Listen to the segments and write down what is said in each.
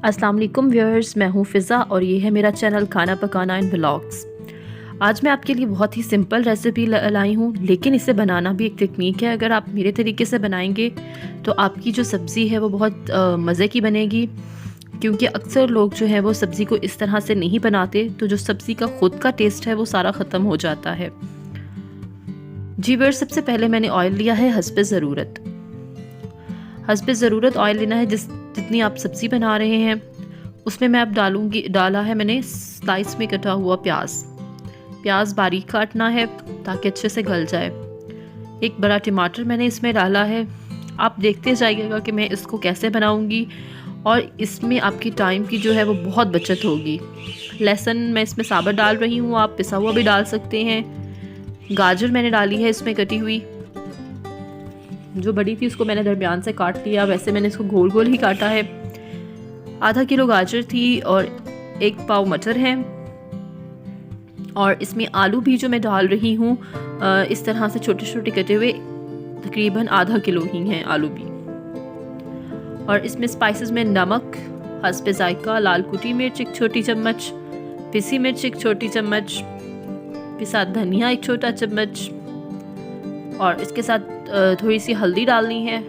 अस्सलाम वालेकुम व्यूअर्स, मैं हूँ फ़िज़ा और ये है मेरा चैनल खाना पकाना एंड व्लॉग्स। आज मैं आपके लिए बहुत ही सिंपल रेसिपी लाई हूँ, लेकिन इसे बनाना भी एक टेक्निक है। अगर आप मेरे तरीके से बनाएंगे तो आपकी जो सब्ज़ी है वो बहुत मज़े की बनेगी, क्योंकि अक्सर लोग जो है वो सब्ज़ी को इस तरह से नहीं बनाते, तो जो सब्ज़ी का ख़ुद का टेस्ट है वो सारा ख़त्म हो जाता है। जी व्यूअर्स, सबसे पहले मैंने ऑयल लिया है हस्बे ज़रूरत। हस्बे ज़रूरत ऑयल लेना है जितनी आप सब्ज़ी बना रहे हैं। उसमें मैं अब डाला है मैंने स्लाइस में कटा हुआ प्याज बारीक काटना है ताकि अच्छे से गल जाए। एक बड़ा टमाटर मैंने इसमें डाला है। आप देखते जाइएगा कि मैं इसको कैसे बनाऊंगी, और इसमें आपकी टाइम की जो है वो बहुत बचत होगी। लहसुन मैं इसमें साबुत डाल रही हूँ, आप पिसा हुआ भी डाल सकते हैं। गाजर मैंने डाली है इसमें कटी हुई, जो बड़ी थी उसको मैंने दरमियान से काट लिया। वैसे मैंने इसको गोल गोल ही काटा है। आधा किलो गाजर थी और 1 पाव मटर है, और इसमें आलू भी जो मैं डाल रही हूँ इस तरह से छोटे छोटे कटे हुए, तकरीबन आधा किलो ही हैं आलू भी। और इसमें स्पाइसेस में नमक हस्बे जायका, लाल कुटी मिर्च 1 छोटी चम्मच, पिसी मिर्च 1 छोटी चम्मच, पिसा धनिया 1 छोटा चम्मच, और इसके साथ थोड़ी सी हल्दी डालनी है,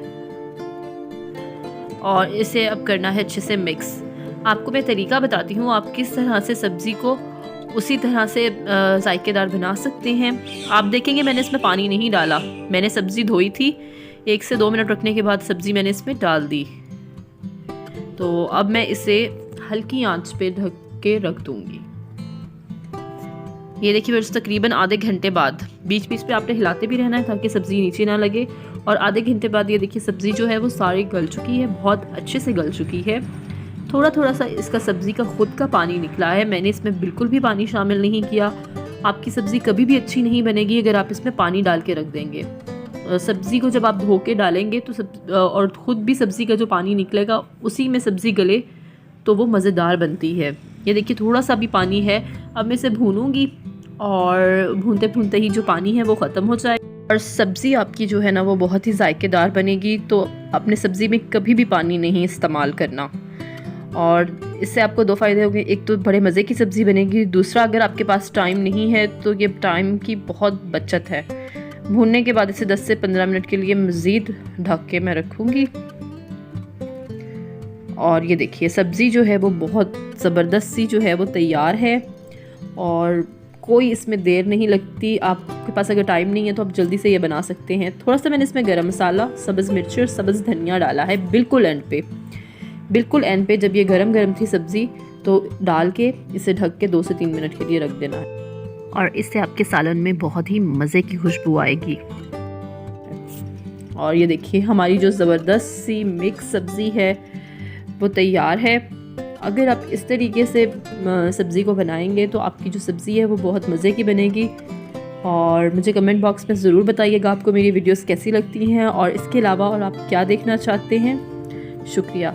और इसे अब करना है अच्छे से मिक्स। आपको मैं तरीका बताती हूँ, आप किस तरह से सब्ज़ी को उसी तरह से जायकेदार बना सकते हैं। आप देखेंगे मैंने इसमें पानी नहीं डाला, मैंने सब्ज़ी धोई थी, 1 से 2 मिनट रखने के बाद सब्ज़ी मैंने इसमें डाल दी। तो अब मैं इसे हल्की आंच पे ढक के रख दूँगी। ये देखिए बस तकरीबन आधे घंटे बाद, बीच बीच पे आपने हिलाते भी रहना है ताकि सब्ज़ी नीचे ना लगे। और आधे घंटे बाद ये देखिए सब्ज़ी जो है वो सारी गल चुकी है, बहुत अच्छे से गल चुकी है। थोड़ा थोड़ा सा इसका सब्ज़ी का ख़ुद का पानी निकला है, मैंने इसमें बिल्कुल भी पानी शामिल नहीं किया। आपकी सब्ज़ी कभी भी अच्छी नहीं बनेगी अगर आप इसमें पानी डाल के रख देंगे। सब्ज़ी को जब आप धो के डालेंगे तो और ख़ुद भी सब्ज़ी का जो पानी निकलेगा उसी में सब्ज़ी गले तो वो मज़ेदार बनती है। ये देखिए थोड़ा सा भी पानी है। अब मैं इसे भूनूंगी, और भूनते भूनते ही जो पानी है वो ख़त्म हो जाए, और सब्ज़ी आपकी जो है ना वो बहुत ही जायकेदार बनेगी। तो अपने सब्ज़ी में कभी भी पानी नहीं इस्तेमाल करना, और इससे आपको 2 फ़ायदे होंगे। एक तो बड़े मज़े की सब्ज़ी बनेगी, दूसरा अगर आपके पास टाइम नहीं है तो ये टाइम की बहुत बचत है। भूनने के बाद इसे 10 से 15 मिनट के लिए मज़ीद ढक के मैं रखूँगी। और ये देखिए सब्ज़ी जो है वो बहुत ज़बरदस्त सी जो है वो तैयार है, और कोई इसमें देर नहीं लगती। आपके पास अगर टाइम नहीं है तो आप जल्दी से ये बना सकते हैं। थोड़ा सा मैंने इसमें गरम मसाला, सब्ज़ मिर्च और सब्ज़ धनिया डाला है बिल्कुल एंड पे जब ये गरम गरम थी सब्ज़ी, तो डाल के इसे ढक के 2 से 3 मिनट के लिए रख देना है, और इससे आपके सालन में बहुत ही मज़े की खुशबू आएगी। और ये देखिए हमारी जो ज़बरदस्त सी मिक्स सब्ज़ी है वो तैयार है। अगर आप इस तरीके से सब्ज़ी को बनाएंगे तो आपकी जो सब्ज़ी है वो बहुत मज़े की बनेगी। और मुझे कमेंट बॉक्स में ज़रूर बताइएगा आपको मेरी वीडियोस कैसी लगती हैं, और इसके अलावा और आप क्या देखना चाहते हैं। शुक्रिया।